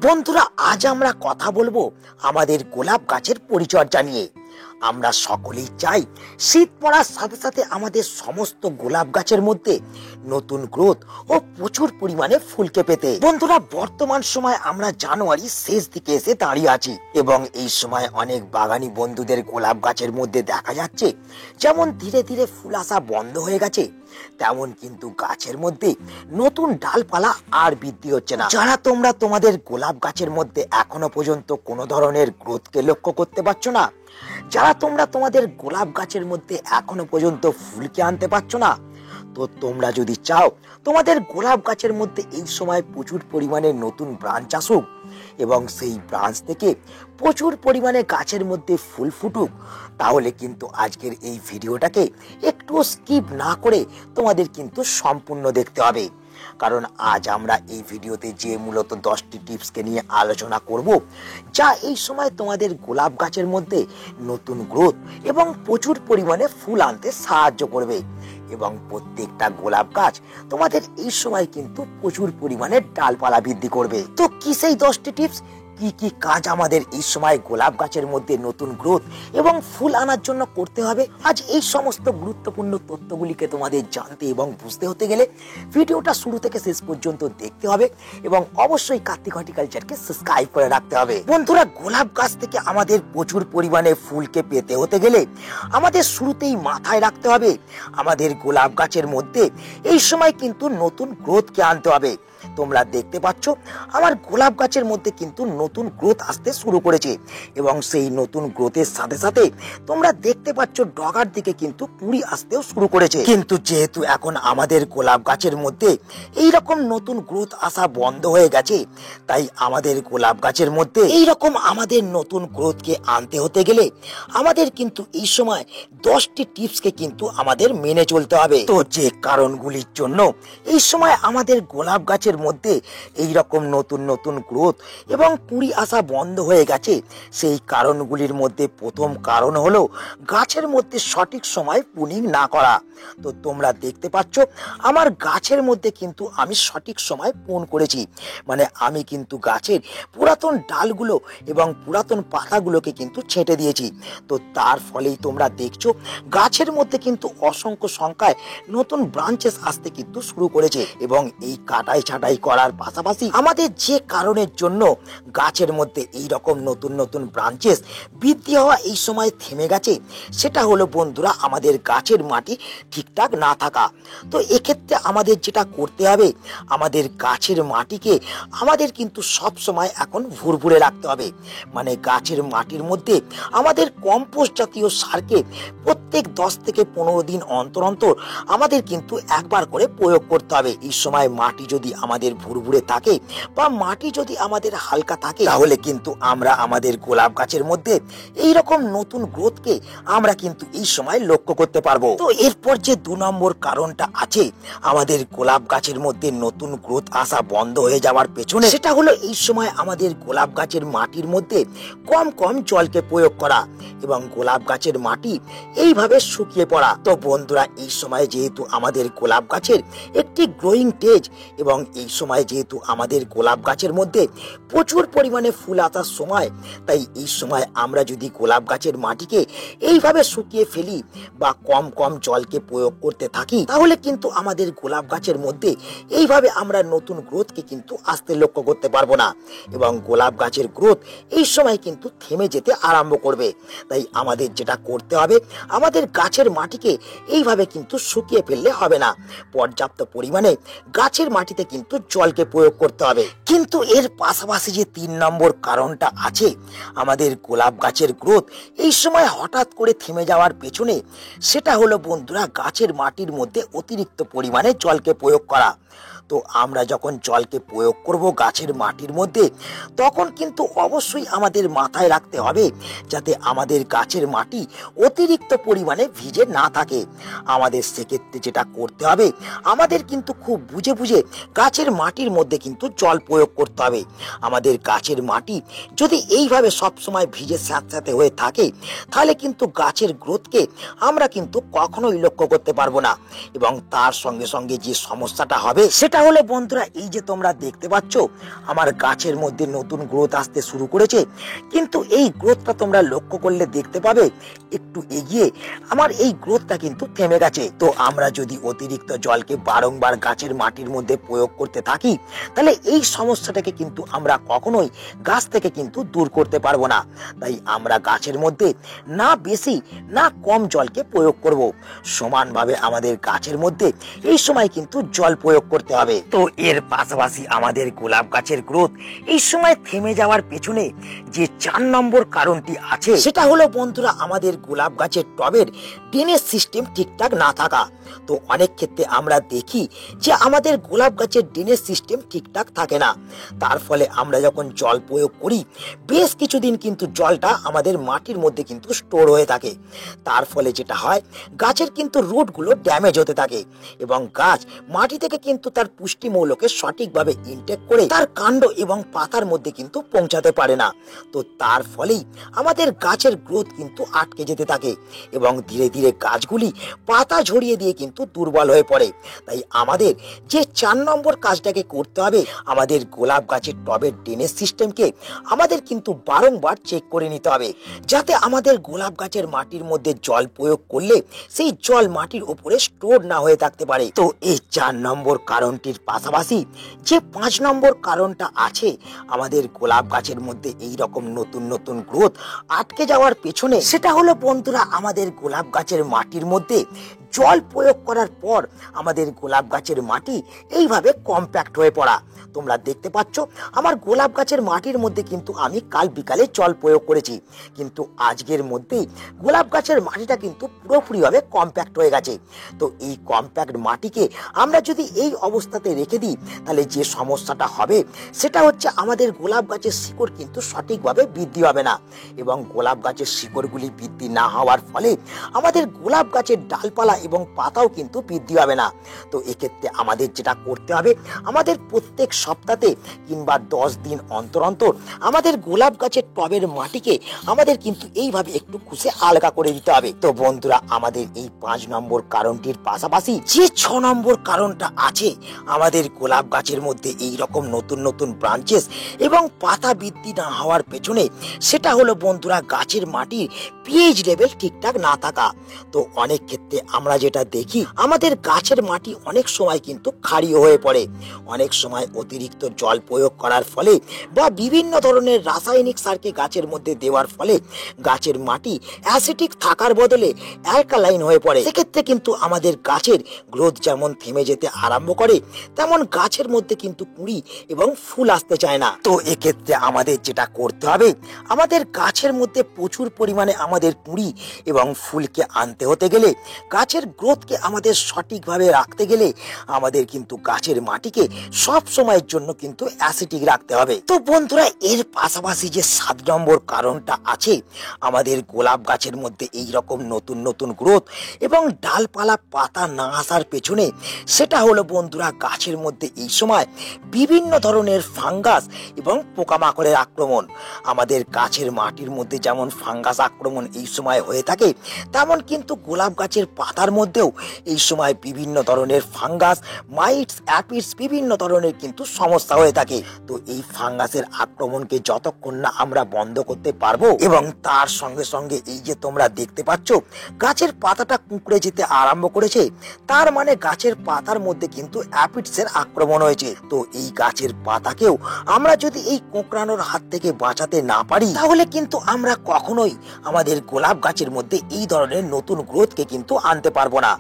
বন্ধুরা, আজ আমরা কথা বলবো আমাদের গোলাপ গাছের পরিচর্যা নিয়ে। আমরা সকলেই চাই শীত পড়ার সাথে সাথে আমাদের সমস্ত গোলাপ গাছের মধ্যে নতুন গ্রোথ ও প্রচুর পরিমাণে ফুলকে পেতে। বন্ধুরা, বর্তমান সময় আমরা জানুয়ারি শেষ দিকে এসে দাঁড়িয়ে আছি এবং এই সময় অনেক বাগানি বন্ধুদের গোলাপ গাছের মধ্যে দেখা যাচ্ছে যেমন ধীরে ধীরে ফুল আসা বন্ধ হয়ে গেছে, তেমন কিন্তু গাছের মধ্যে নতুন ডালপালা আর বৃদ্ধি হচ্ছে না। যারা তোমরা তোমাদের গোলাপ গাছের মধ্যে এখনো পর্যন্ত কোনো ধরনের গ্রোথকে লক্ষ্য করতে পারছো না, যারা তোমরা তোমাদের গোলাপ গাছের মধ্যে এখনো পর্যন্ত ফুলকে আনতে পারছো না, তো তোমরা যদি চাও তোমাদের গোলাপ গাছের মধ্যে এই সময় প্রচুর পরিমাণে নতুন ব্রাঞ্চ আসুক এবং সেই ব্রাঞ্চ থেকে প্রচুর পরিমাণে গাছের মধ্যে ফুল ফুটুক, তাহলে কিন্তু আজকের এই ভিডিওটাকে একটু স্কিপ না করে তোমাদের কিন্তু সম্পূর্ণ দেখতে হবে। কারণ আজ আমরা এই ভিডিওতে যে মূলত 10টি টিপসকে নিয়ে আলোচনা করব, যা এই সময় তোমাদের গোলাপ গাছের মধ্যে নতুন গ্রোথ এবং প্রচুর পরিমাণে ফুল আনতে সাহায্য করবে এবং প্রত্যেকটা গোলাপ গাছ তোমাদের এই সময় কিন্তু প্রচুর পরিমাণে ডালপালা বৃদ্ধি করবে। তো কি সেই 10টি টিপস, কি কি কাজ আমাদের এই সময় গোলাপ গাছের মধ্যে নতুন গ্রোথ এবং ফুল আনার জন্য করতে হবে, আজ এই সমস্ত গুরুত্বপূর্ণ তথ্যগুলিকে তোমাদের জানতে এবং বুঝতে হতে গেলে ভিডিওটা শুরু থেকে শেষ পর্যন্ত দেখতে হবে এবং অবশ্যই কার্তিক হর্টিকালচারকে সাবস্ক্রাইব করে রাখতে হবে। বন্ধুরা, গোলাপ গাছ থেকে আমাদের প্রচুর পরিমাণে ফুলকে পেতে হতে গেলে আমাদের শুরুতেই মাথায় রাখতে হবে আমাদের গোলাপ গাছের মধ্যে এই সময় কিন্তু নতুন গ্রোথকে আনতে হবে। তোমরা দেখতে পাচ্ছ আমার গোলাপ গাছের মধ্যে কিন্তু নতুন গ্রোথ আসতে শুরু করেছে এবং সেই নতুন গ্রোথের সাথে সাথে তোমরা দেখতে পাচ্ছ ডগার দিকে কিন্তু কুঁড়ি আসতেও শুরু করেছে। কিন্তু যেহেতু এখন আমাদের গোলাপ গাছের মধ্যে এই রকম নতুন গ্রোথ আসা বন্ধ হয়ে গেছে, তাই আমাদের গোলাপ গাছের মধ্যে এই রকম আমাদের নতুন গ্রোথকে আনতে হতে গেলে আমাদের কিন্তু এই সময় 10টি টিপসকে কিন্তু আমাদের মেনে চলতে হবে। তো যে কারণগুলির জন্য এই সময় আমাদের গোলাপ গাছের মধ্যে এই রকম নতুন নতুন গ্রোথ এবং কুঁড়ি আসা বন্ধ হয়ে গেছে, সেই কারণগুলির মধ্যে প্রথম কারণ হলো গাছের মধ্যে সঠিক সময় প্রুনিং না করা। তো তোমরা দেখতে পাচ্ছ আমার গাছের মধ্যে কিন্তু আমি সঠিক সময় প্রুন করেছি, মানে আমি কিন্তু গাছের পুরাতন ডালগুলো এবং পুরাতন পাতাগুলোকে কিন্তু ছেঁটে দিয়েছি। তো তার ফলেই তোমরা দেখছো গাছের মধ্যে কিন্তু অসংখ্য সংখ্যায় নতুন ব্রাঞ্চেস আসতে কিন্তু শুরু করেছে এবং এই কাটাই ছাটাই করার পাশাপাশি আমাদের যে কারণের জন্য গাছের মধ্যে এই রকম নতুন নতুন ব্রাঞ্চেস বৃদ্ধি হওয়া এই সময় থেমে গেছে, সেটা হলো বন্ধুরা আমাদের গাছের মাটি ঠিকঠাক না থাকা। তো এক্ষেত্রে আমাদের যেটা করতে হবে, আমাদের গাছের মাটিকে আমাদের কিন্তু সব সময় এখন ভুরভুরে রাখতে হবে, মানে গাছের মাটির মধ্যে আমাদের কম্পোস্ট জাতীয় সারকে প্রত্যেক 10 থেকে 15 দিন অন্তর অন্তর আমাদের কিন্তু একবার করে প্রয়োগ করতে হবে। এই সময় মাটি যদি আমাদের ভুরভুরে থাকে বা মাটি যদি আমাদের হালকা থাকে, তাহলে কিন্তু আমরা আমাদের গোলাপ গাছের মধ্যে এই রকম নতুন গ্রোথকে আমরা কিন্তু এই সময় লক্ষ্য করতে পারবো। তো এরপর যে 2 নম্বর কারণটা আছে আমাদের গোলাপ গাছের মধ্যে নতুন গ্রোথ আসা বন্ধ হয়ে যাওয়ার পেছনে, সেটা হলো এই সময় আমাদের গোলাপ গাছের মাটির মধ্যে কম কম জলকে প্রয়োগ করা এবং গোলাপ গাছের মাটি এইভাবে শুকিয়ে পড়া। তো বন্ধুরা, এই সময় যেহেতু আমাদের গোলাপ গাছের একটি গ্রোয়িং স্টেজ এবং এই সময় যেহেতু আমাদের গোলাপ গাছের মধ্যে প্রচুর পরিমাণে ফুল আসার সময়, তাই এই সময় আমরা যদি গোলাপ গাছের মাটিকে এইভাবে শুকিয়ে ফেলি বা কম কম জলকে প্রয়োগ করতে থাকি, তাহলে কিন্তু আমাদের গোলাপ গাছের মধ্যে এইভাবে আমরা নতুন গ্রোথকে কিন্তু আসতে লক্ষ্য করতে পারবো না এবং গোলাপ গাছের গ্রোথ এই সময় কিন্তু থেমে যেতে আরম্ভ করবে। তাই আমাদের যেটা করতে হবে, আমাদের গাছের মাটিকে এইভাবে কিন্তু শুকিয়ে ফেললে হবে না, পর্যাপ্ত পরিমাণে গাছের মাটিতে কিন্তু জলকে প্রয়োগ করতে হবে। কিন্তু এর পাশাপাশি যে 3 নম্বর কারণটা আছে আমাদের গোলাপ গাছের গ্রোথ এই সময় হঠাৎ করে থেমে যাওয়ার পেছনে, সেটা হলো বন্ধুরা গাছের মাটির মধ্যে অতিরিক্ত পরিমাণে জলকে প্রয়োগ করা। তো আমরা যখন জলকে প্রয়োগ করব গাছের মাটির মধ্যে, তখন কিন্তু অবশ্যই আমাদের মাথায় রাখতে হবে যাতে আমাদের গাছের মাটি অতিরিক্ত পরিমাণে ভিজে না থাকে। আমাদের সেক্ষেত্রে যেটা করতে হবে, আমাদের কিন্তু খুব বুঝে বুঝে গাছের মাটির মধ্যে কিন্তু জল প্রয়োগ করতে হবে। আমাদের গাছের মাটি যদি এইভাবে সবসময় ভিজে স্যাঁতস্যাঁতে হয়ে থাকে, তাহলে কিন্তু গাছের গ্রোথকে আমরা কিন্তু কখনোই লক্ষ্য করতে পারবো না এবং তার সঙ্গে সঙ্গে যে সমস্যাটা হবে সেটা হলো বন্ধুরা এই যে তোমরা দেখতে পাচ্ছ আমার গাছের মধ্যে নতুন গ্রোথ আসতে শুরু করেছে, কিন্তু এই গ্রোথটা তোমরা লক্ষ্য করলে দেখতে পাবে একটু এগিয়ে আমার এই গ্রোথটা কিন্তু থেমে গেছে। তো আমরা যদি অতিরিক্ত জলকে বারংবার গাছের মাটির মধ্যে প্রয়োগ করতে থাকি তাহলে এই সমস্যাটাকে কিন্তু আমরা কখনোই গাছ থেকে কিন্তু দূর করতে পারবো না। তাই আমরা গাছের মধ্যে না বেশি না কম জলকে প্রয়োগ করব, সমানভাবে আমাদের গাছের মধ্যে এই সময় কিন্তু জল প্রয়োগ করতে হবে। তো এর পাশাপাশি আমাদের গোলাপ গাছের গ্রোথ এই সময় থেমে যাওয়ার পেছনে যে 4 নম্বর কারণটি আছে সেটা হলো বন্ধুরা আমাদের গোলাপ গাছের টবের ড্রেনেজ সিস্টেম ঠিকঠাক না থাকা। তো অনেক ক্ষেত্রে আমরা দেখি যে আমাদের গোলাপ গাছের ড্রেনেজ সিস্টেম ঠিকঠাক থাকে না, তার ফলে আমরা যখন জল প্রয়োগ করি বেশ কিছুদিন কিন্তু জলটা আমাদের মাটির মধ্যে কিন্তু স্টোর হয়ে থাকে। তার ফলে যেটা হয় গাছের কিন্তু রুটগুলো ড্যামেজ হতে থাকে এবং গাছ মাটি থেকে কিন্তু তার পুষ্টিমূলকে সঠিকভাবে ইনটেক করে তার কাণ্ড এবং পাতার মধ্যে কিন্তু পৌঁছাতে পারে না। তো তার ফলেই আমাদের গাছের গ্রোথ কিন্তু আটকে যেতে থাকে এবং ধীরে ধীরে গাছগুলি পাতা ঝরিয়ে দিয়ে কিন্তু দুর্বল হয়ে পড়ে। তাই আমাদের যে 4 নম্বর কাজটাকে করতে হবে, আমাদের গোলাপ গাছের টবের ড্রেনেজ সিস্টেমকে আমাদের কিন্তু বারংবার চেক করে নিতে হবে, যাতে আমাদের গোলাপ গাছের মাটির মধ্যে জল প্রয়োগ করলে সেই জল মাটির উপরে স্টোর না হয়ে থাকতে পারে। তো এই 4 নম্বর কারণটির পাশাপাশি যে 5 নম্বর কারণটা আছে আমাদের গোলাপ গাছের মধ্যে এই রকম নতুন নতুন গ্রোথ আটকে যাওয়ার পেছনে, সেটা হলো বন্ধুরা আমাদের গোলাপ গাছের মাটির মধ্যে জল প্রয়োগ করার পর আমাদের গোলাপ গাছের মাটি এইভাবে কম্প্যাক্ট হয়ে পড়া। তোমরা দেখতে পাচ্ছ আমার গোলাপ গাছের মাটির মধ্যে কিন্তু আমি কাল বিকালে জল প্রয়োগ করেছি, কিন্তু আজকের মধ্যেই গোলাপ গাছের মাটিটা কিন্তু পুরোপুরিভাবে কম্প্যাক্ট হয়ে গেছে। তো এই কম্প্যাক্ট মাটিকে আমরা যদি এই অবস্থাতে রেখে দিই তাহলে যে সমস্যাটা হবে সেটা হচ্ছে আমাদের গোলাপ গাছের শিকড় কিন্তু সঠিকভাবে বৃদ্ধি হবে না এবং গোলাপ গাছের শিকড়গুলি বৃদ্ধি না হওয়ার ফলে আমাদের গোলাপ গাছের ডালপালা এবং পাতাও কিন্তু বৃদ্ধি হবে না। তো এক্ষেত্রে আমাদের যেটা করতে হবে, আমাদের প্রত্যেক সপ্তাহে কিংবা 10 দিন অন্তর অন্তর আমাদের গোলাপ গাছের টবের মাটিকে আমাদের কিন্তু এইভাবে একটু খুশে আলগা করে দিতে হবে। তো বন্ধুরা আমাদের এই 5 নম্বর কারণটির পাশাপাশি যে 6 নম্বর কারণটা আছে আমাদের গোলাপ গাছের মধ্যে এই রকম নতুন নতুন ব্রাঞ্চেস এবং পাতা বৃদ্ধি না হওয়ার পেছনে, সেটা হলো বন্ধুরা গাছের মাটির পিএইচ লেভেল ঠিকঠাক না থাকা। তো অনেক ক্ষেত্রে আমরা যেটা দেখি আমাদের গাছের মাটি অনেক সময় কিন্তু ক্ষারীয় হয়ে পড়ে, অনেক সময় অতিরিক্ত জল প্রয়োগ করার ফলে বা বিভিন্ন ধরনের রাসায়নিক সারকে গাছের মধ্যে দেওয়ার ফলে গাছের মাটি অ্যাসিডিক থাকার বদলে অ্যালকালাইন হয়ে পড়ে। সেক্ষেত্রে কিন্তু আমাদের গাছের গ্রোথ যেমন থেমে যেতে আরম্ভ করে তেমন গাছের মধ্যে কিন্তু কুঁড়ি এবং ফুল আসতে চায় না। তো এক্ষেত্রে আমাদের যেটা করতে হবে, আমাদের গাছের মধ্যে প্রচুর পরিমাণে আমাদের কুঁড়ি এবং ফুলকে আনতে হতে গেলে, গাছের গ্রোথকে আমাদের সঠিকভাবে রাখতে গেলে আমাদের কিন্তু গাছের মাটিকে সব সময়ের জন্য কিন্তু অ্যাসিডিক রাখতে হবে। তো বন্ধুরা এর পাশাপাশি যে 7 নম্বর কারণটা আছে আমাদের গোলাপ গাছের মধ্যে এই রকম নতুন নতুন গ্রোথ এবং ডালপালা পাতা না আসার পেছনে, সেটা হলো বন্ধুরা গাছের মধ্যে এই সময় বিভিন্ন ধরনের ফাঙ্গাস এবং পোকামাকড়ের আক্রমণ। আমাদের গাছের মাটির মধ্যে যেমন ফাঙ্গাস আক্রমণ এই সময় হয়ে থাকে, তেমন কিন্তু গোলাপ গাছের পাতার মধ্যেও এই সময় বিভিন্ন ধরনের ফাঙ্গাস, মাইটস, অ্যাপিডস বিভিন্ন ধরনের কিন্তু সমস্যা হয়ে থাকে। তো এই ফাঙ্গাসের আক্রমণকে যতক্ষণ না আমরা বন্ধ করতে পারবো, এবং তার সঙ্গে সঙ্গে এই যে তোমরা দেখতে পাচ্ছ গাছের পাতাটা কুঁকড়ে যেতে আরম্ভ করেছে, তার মানে গাছের পাতার মধ্যে কিন্তু অ্যাপিডসের আক্রমণ হয়েছে। তো এই গাছের পাতাকেও আমরা যদি এই কোঁকড়ানোর হাত থেকে বাঁচাতে না পারি তাহলে কিন্তু আমরা কখনোই আমাদের গোলাপ গাছের মধ্যে এই ধরনের নতুন গ্রোথকে কিন্তু আনতে পারবো না।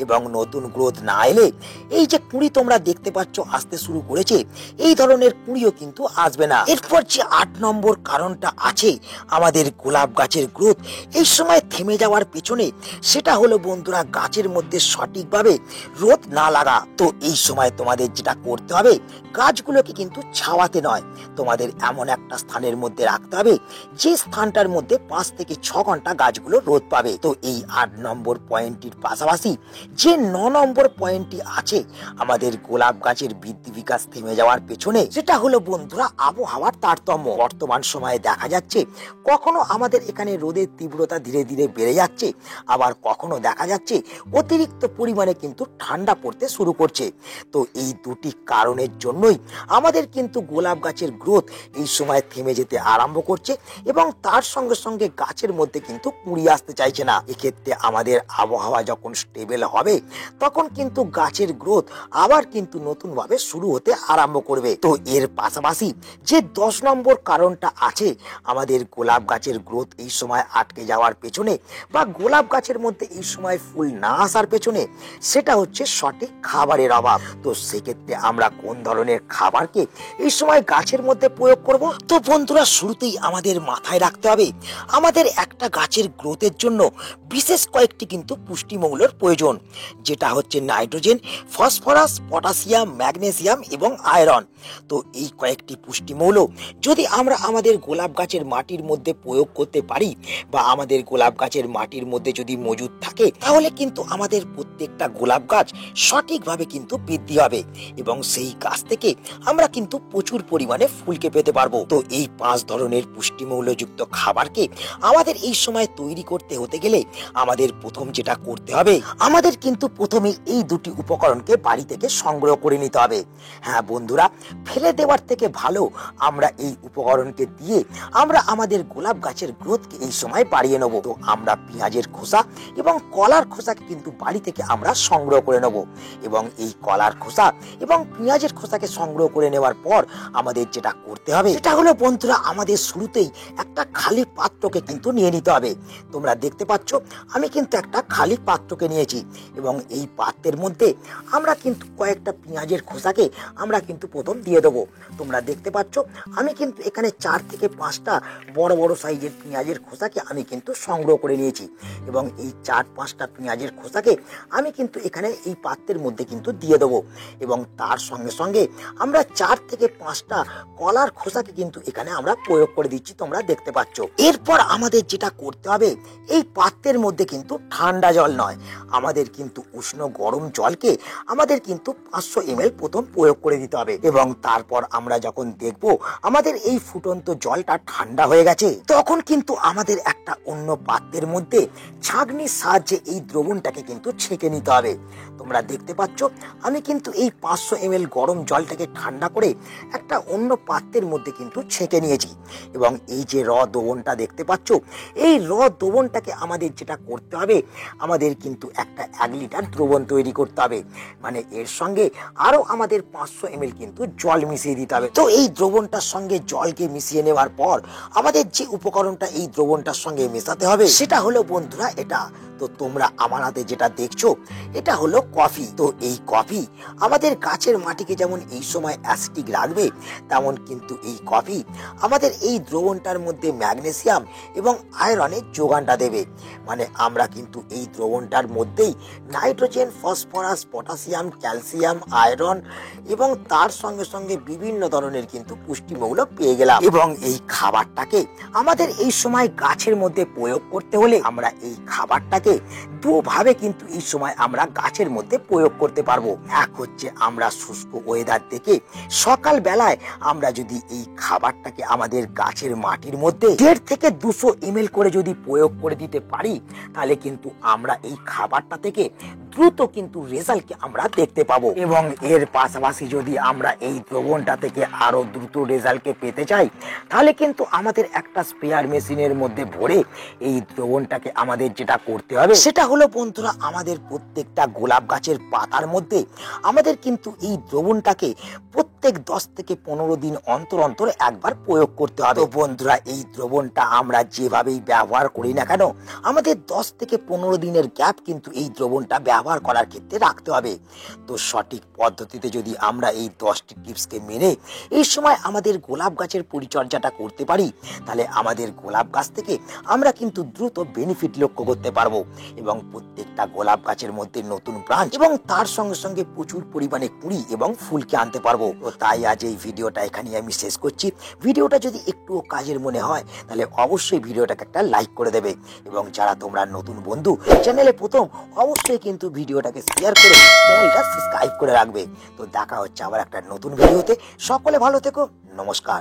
এবং নতুন গ্রোথ না এলে এই যে কুঁড়ি তোমরা দেখতে পাচ্ছ আসতে শুরু করেছে, এই ধরনের কুঁড়িও কিন্তু আসবে না। এরপর যে 8 নম্বর কারণটা আছে আমাদের গোলাপ গাছের গ্রোথ এই সময় থেমে যাওয়ার পেছনে, সেটা হলো বন্ধুরা গাছের মধ্যে সঠিকভাবে রোদ না লাগা। তো এই সময় তোমাদের যেটা করতে হবে, গাছগুলোকে কিন্তু ছাওয়াতে নয়, তোমাদের এমন একটা স্থানের মধ্যে রাখতে হবে যে স্থানটার মধ্যে 5 থেকে 6 ঘন্টা গাছগুলো রোদ পাবে। তো এই 8 নম্বর পয়েন্টটির পাশাপাশি যে 9 নম্বর পয়েন্টটি আছে আমাদের গোলাপ গাছের বৃদ্ধি বিকাশ থেমে যাওয়ার পেছনে, সেটা হলো বন্ধুরা আবহাওয়ার তারতম্য। বর্তমান সময়ে দেখা যাচ্ছে কখনো আমাদের এখানে রোদের তীব্রতা ধীরে ধীরে বেড়ে যাচ্ছে, আবার কখনো দেখা যাচ্ছে অতিরিক্ত পরিমাণে কিন্তু ঠান্ডা পড়তে শুরু করছে। তো এই দুটি কারণের জন্যই আমাদের কিন্তু গোলাপ গাছের গ্রোথ এই সময় থেমে যেতে আরম্ভ করছে এবং তার সঙ্গে সঙ্গে গাছের মধ্যে কিন্তু কুঁড়ি আসতে চাইছে না। এক্ষেত্রে আমাদের আবহাওয়া যখন স্টেবল হবে তখন কিন্তু গাছের গ্রোথ আবার কিন্তু নতুন ভাবে শুরু হতে আরম্ভ করবে। তো এর পাশাপাশি যে 10 নম্বর কারণটা আছে আমাদের গোলাপ গাছের গ্রোথ এই সময় আটকে যাওয়ার পেছনে বা গোলাপ গাছের মধ্যে এই সময় ফুল না আসার পেছনে, সেটা হচ্ছে সঠিক খাবারের অভাব। তো সেক্ষেত্রে আমরা কোন ধরনের খাবারকে এই সময় গাছের মধ্যে প্রয়োগ করব? তো বন্ধুরা, শুরুতেই আমাদের মাথায় রাখতে হবে আমাদের একটা গাছের গ্রোথের জন্য বিশেষ কয়েকটি কিন্তু পুষ্টিমৌলের প্রয়োজন, যেটা হচ্ছে নাইট্রোজেন, ফসফরাস, পটাশিয়াম, ম্যাগনেসিয়াম এবং আয়রন। তো এই কয়েকটি পুষ্টিমৌল যদি আমরা আমাদের গোলাপ গাছের মাটির মধ্যে প্রয়োগ করতে পারি বা আমাদের গোলাপ গাছের মাটির মধ্যে যদি মজুদ থাকে, তাহলে কিন্তু আমাদের প্রত্যেকটা গোলাপ গাছ সঠিকভাবে কিন্তু বৃদ্ধি হবে এবং সেই গাছ থেকে আমরা কিন্তু প্রচুর পরিমাণে ফুলকে পেতে পারবো। তো এই 5 ধরনের পুষ্টিমৌলযুক্ত খাবারকে আমাদের এই সময় তৈরি করতে হতে গেলে আমাদের প্রথম যেটা করতে হবে, আমাদের কিন্তু প্রথমে এই দুটি উপকরণকে বাড়ি থেকে সংগ্রহ করে নিতে হবে। হ্যাঁ বন্ধুরা, ফেলে দেওয়ার থেকে ভালো আমরা এই উপকরণকে দিয়ে আমরা আমাদের গোলাপ গাছের গ্রোথকে এই সময় বাড়িয়ে নেব। তো আমরা পেঁয়াজের খোসা এবং কলার খোসাকে কিন্তু বাড়ি থেকে আমরা সংগ্রহ করে নেব এবং এই কলার খোসা এবং পেঁয়াজের খোসাকে সংগ্রহ করে নেওয়ার পর আমাদের যেটা করতে হবে সেটা হলো বন্ধুরা, আমাদের শুরুতেই একটা খালি পাত্রকে কিন্তু নিয়ে নিতে হবে। তোমরা দেখতে পাচ্ছ আমি কিন্তু একটা খালি পাত্রকে নিয়েছি এবং এই পাত্রের মধ্যে আমরা কিন্তু কয়েকটা পেঁয়াজের খোসাকে আমরা কিন্তু প্রথম দিয়ে দেবো। তোমরা দেখতে পাচ্ছ আমি কিন্তু এখানে 4 থেকে 5টা বড় বড় সাইজের পেঁয়াজের খোসাকে আমি কিন্তু সংগ্রহ করে নিয়েছি এবং এই 4-5টা পেঁয়াজের খোসাকে আমি কিন্তু এখানে এই পাত্রের মধ্যে কিন্তু দিয়ে দেবো এবং তার সঙ্গে সঙ্গে আমরা 4 থেকে 5টা কলার খোসাকে কিন্তু এখানে আমরা প্রয়োগ করে দিচ্ছি। তোমরা দেখতে পাচ্ছ। এরপর আমাদের যেটা করতে হবে, এই পাত্রের মধ্যে কিন্তু ঠান্ডা জল নয়, আমাদের কিন্তু উষ্ণ গরম জলকে আমাদের কিন্তু 500 ml প্রথম প্রয়োগ করে দিতে হবে এবং তারপর আমরা যখন দেখব আমাদের এই ফুটন্ত জলটা ঠান্ডা হয়ে গেছে, তখন কিন্তু আমাদের একটা অন্য পাত্রের মধ্যে ছাঁকনির সাহায্যে এই দ্রবণটাকে কিন্তু ছেঁকে নিতে হবে। তোমরা দেখতে পাচ্ছ আমি কিন্তু এই 500 ml গরম জলটাকে ঠান্ডা করে একটা অন্য পাত্রের মধ্যে কিন্তু ছেঁকে নিয়েছি এবং এই যে দ্রবণটা দেখতে পাচ্ছ, এই দ্রবণটাকে আমাদের যেটা করতে হবে, আমাদের কিন্তু একটা 1 লিটার দ্রবণ তৈরি করতে হবে। মানে এর সঙ্গে আরো আমাদের 500 ml কিন্তু জল মিশিয়ে দিতে হবে। তো এই দ্রবণটার সঙ্গে জলকে মিশিয়ে নেওয়ার পর আমাদের যে উপকরণটা এই দ্রবণটার সঙ্গে মেশাতে হবে সেটা হলো বন্ধুরা এটা। তো তোমরা আমার হাতে যেটা দেখছো এটা হলো কফি। তো এই কফি আমাদের গাছের মাটিকে যেমন এই সময় অ্যাসিডিক রাখবে, তেমন কিন্তু এই কফি আমাদের এই দ্রবণটার মধ্যে ম্যাগনেসিয়াম এবং আয়রনের যোগানটা দেবে। মানে আমরা কিন্তু এই দ্রবণটার মধ্যেই nitrogen, phosphorus, potassium, calcium, iron এবং তার সঙ্গে সঙ্গে বিভিন্ন ধরনের কিন্তু পুষ্টিমৌল পেয়ে গেলাম এবং এই খাবারটাকে আমাদের এই সময় গাছের মধ্যে প্রয়োগ করতে হলে আমরা এই খাবারটাকে দুভাবে কিন্তু এই সময় আমরা গাছের মধ্যে প্রয়োগ করতে পারবো। এক হচ্ছে আমরা শুষ্ক ওয়েদার দেখে সকাল বেলায় আমরা যদি এই খাবারটাকে আমাদের গাছের মাটির মধ্যে 1.5 থেকে 200 ml করে যদি প্রয়োগ করে দিতে পারি, তাহলে কিন্তু আমরা এই খাবারটা থেকে দ্রুত কিন্তু রেজাল্টকে আমরা দেখতে পাবো এবং এর পাশাপাশি যদি আমরা এই দ্রবণটা থেকে আরো দ্রুত রেজাল্টকে পেতে চাই, তাহলে কিন্তু আমাদের একটা স্প্রেয়ার মেশিনের মধ্যে ভরে এই দ্রবণটাকে আমাদের যেটা করতে হবে সেটা হলো বন্ধুরা, আমাদের প্রত্যেকটা গোলাপ গাছের পাতার মধ্যে আমাদের কিন্তু এই দ্রবণটাকে প্রত্যেক 10 থেকে 15 দিন অন্তর অন্তর একবার প্রয়োগ করতে হবে। তো বন্ধুরা, এই দ্রবণটা আমরা যেভাবেই ব্যবহার করি না কেন, আমাদের 10 থেকে 15 দিনের গ্যাপ কিন্তু এই দ্রবণটা ব্যবহার ব্যবহার করার ক্ষেত্রে রাখতে হবে। তো সঠিক পদ্ধতিতে যদি আমরা এই 10টি টিপসকে মেনে এই সময় আমাদের গোলাপ গাছের পরিচর্যাটা করতে পারি, তাহলে আমাদের গোলাপ গাছ থেকে আমরা কিন্তু দ্রুত বেনিফিট লক্ষ্য করতে পারবো এবং প্রত্যেকটা গোলাপ গাছের মধ্যে নতুন ব্রাঞ্চ এবং তার সঙ্গে সঙ্গে প্রচুর পরিমাণে কুঁড়ি এবং ফুলকে আনতে পারবো। তো তাই আজ এই ভিডিওটা এখানে আমি শেষ করছি। ভিডিওটা যদি একটুও কাজের মনে হয় তাহলে অবশ্যই ভিডিওটাকে একটা লাইক করে দেবে এবং যারা তোমরা নতুন বন্ধু চ্যানেলে প্রথম, অবশ্যই কিন্তু ভিডিওটাকে শেয়ার করে চ্যানেলটা সাবস্ক্রাইব করে রাখবে। তো দেখা হচ্ছে আবার একটা নতুন ভিডিওতে। সকলে ভালো থেকো, নমস্কার।